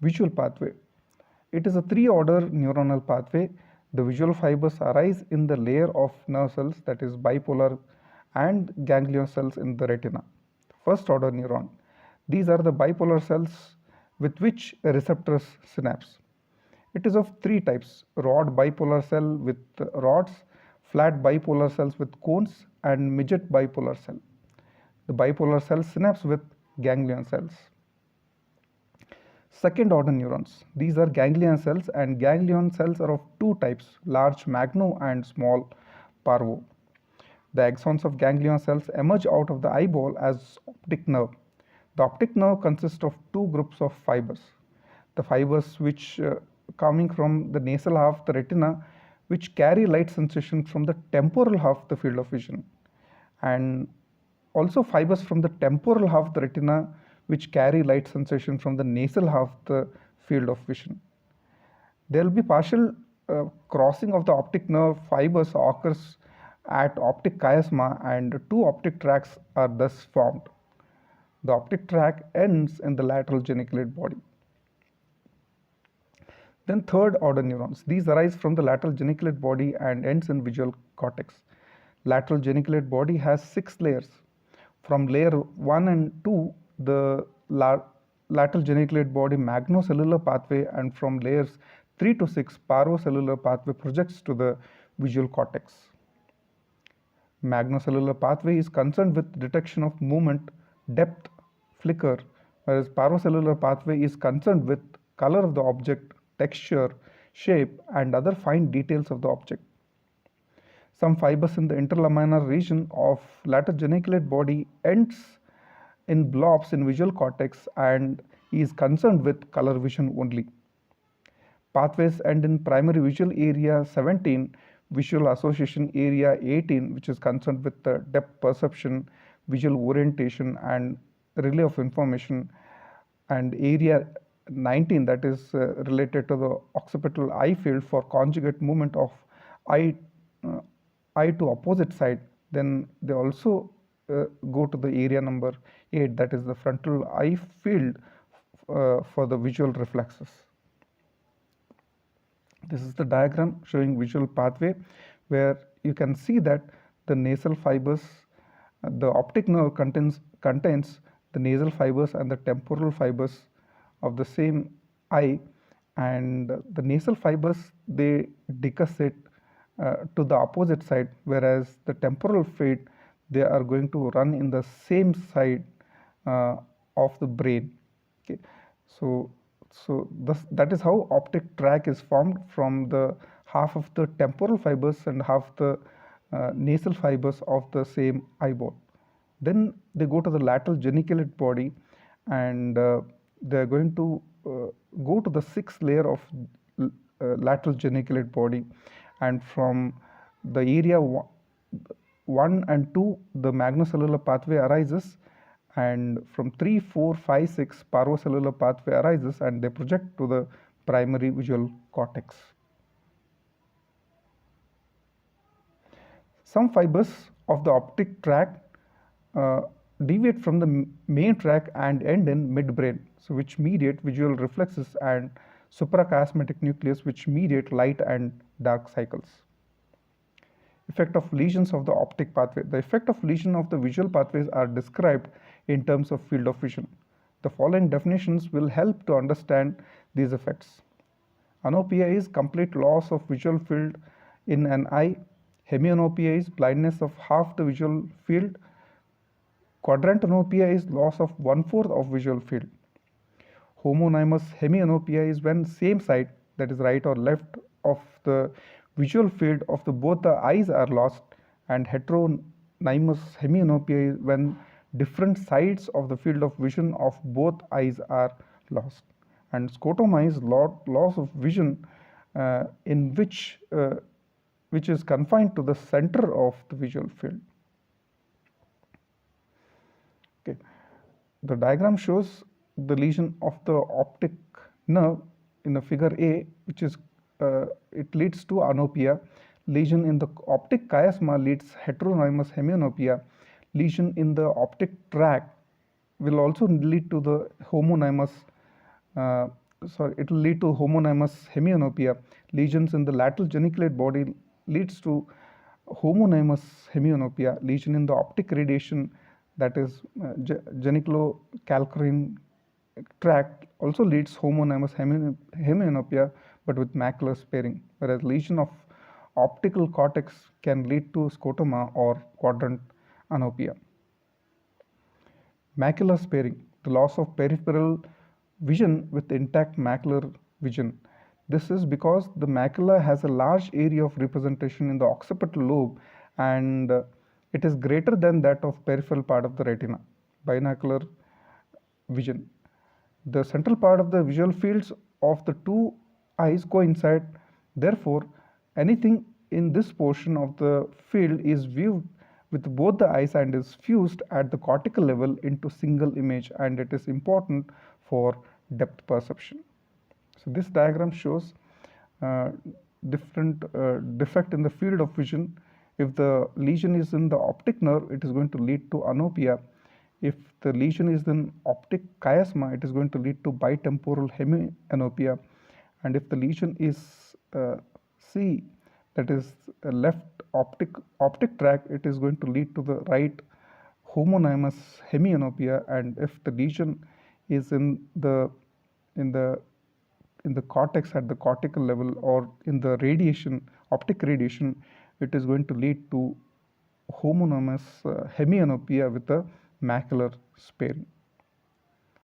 Visual pathway. It is a three-order neuronal pathway. The visual fibers arise in the layer of nerve cells, that is bipolar and ganglion cells in the retina. First order neuron. These are the bipolar cells with which a receptors synapse. It is of three types: rod bipolar cell with rods, flat bipolar cells with cones, and midget bipolar cell. The bipolar cells synapse with ganglion cells. Second order neurons. These are ganglion cells, and ganglion cells are of two types: large magno and small parvo. The axons of ganglion cells emerge out of the eyeball as optic nerve. The optic nerve consists of two groups of fibers. The fibers which coming from the nasal half of the retina, which carry light sensation from the temporal half of the field of vision, and also fibers from the temporal half of the retina which carry light sensation from the nasal half of the field of vision. There will be partial crossing of the optic nerve fibers occurs at optic chiasma, and two optic tracts are thus formed. The optic tract ends in the lateral geniculate body. Then third order neurons. These arise from the lateral geniculate body and ends in visual cortex. Lateral geniculate body has 6 layers. From layer 1 and 2, the lateral geniculate body magnocellular pathway, and from layers 3 to 6, parvocellular pathway projects to the visual cortex. Magnocellular pathway is concerned with detection of movement, depth, flicker, whereas parvocellular pathway is concerned with color of the object, texture, shape, and other fine details of the object. Some fibers in the interlaminar region of lateral geniculate body ends in blobs in visual cortex and is concerned with color vision only. Pathways end in primary visual area 17, visual association area 18, which is concerned with the depth perception, visual orientation, and relay of information, and area 19, that is related to the occipital eye field for conjugate movement of eye to opposite side. Then they also go to the area number 8, that is the frontal eye field for the visual reflexes. This is the diagram showing visual pathway, where you can see that the nasal fibers, the optic nerve contains the nasal fibers and the temporal fibers of the same eye, and the nasal fibers, they decussate to the opposite side, whereas the temporal field, they are going to run in the same side of the brain. Okay, so that is how optic tract is formed from the half of the temporal fibers and half the nasal fibers of the same eyeball. Then they go to the lateral geniculate body, and they are going to go to the 6th layer of lateral geniculate body, and from the area 1 and 2, the magnocellular pathway arises, and from 3, 4, 5, 6, parvocellular pathway arises, and they project to the primary visual cortex. Some fibers of the optic tract deviate from the main tract and end in midbrain, so which mediate visual reflexes, and suprachiasmatic nucleus, which mediate light and dark cycles. Effect of lesions of the optic pathway. The effect of lesion of the visual pathways are described in terms of field of vision. The following definitions will help to understand these effects. Anopia is complete loss of visual field in an eye. Hemianopia is blindness of half the visual field. Quadrantanopia is loss of 1/4 of visual field. Homonymous hemianopia is when same side, that is right or left, of the visual field of both the eyes are lost, and heteronymous hemianopia is when different sides of the field of vision of both eyes are lost. And scotoma is loss of vision in which is confined to the center of the visual field. Okay. The diagram shows the lesion of the optic nerve in the figure A, which is it leads to anopia. Lesion in the optic chiasma leads heteronymous hemianopia. Lesion in the optic tract will also lead to the homonymous it will lead to homonymous hemianopia. Lesions in the lateral geniculate body leads to homonymous hemianopia. Lesion in the optic radiation, that is geniculocalcarine tract, also leads homonymous hemianopia, but with macular sparing, whereas lesion of optical cortex can lead to scotoma or quadrant anopia. Macular sparing, the loss of peripheral vision with intact macular vision. This is because the macula has a large area of representation in the occipital lobe, and it is greater than that of peripheral part of the retina. Binocular vision. The central part of the visual fields of the two eyes coincide. Therefore, anything in this portion of the field is viewed with both the eyes and is fused at the cortical level into single image, and it is important for depth perception. So this diagram shows different defect in the field of vision. If the lesion is in the optic nerve, it is going to lead to anopia. If the lesion is in optic chiasma, it is going to lead to bitemporal hemianopia. And if the lesion is C, that is left optic tract, it is going to lead to the right homonymous hemianopia. And if the lesion is in the cortex at the cortical level, or in the radiation, optic radiation, it is going to lead to homonymous hemianopia with a macular sparing.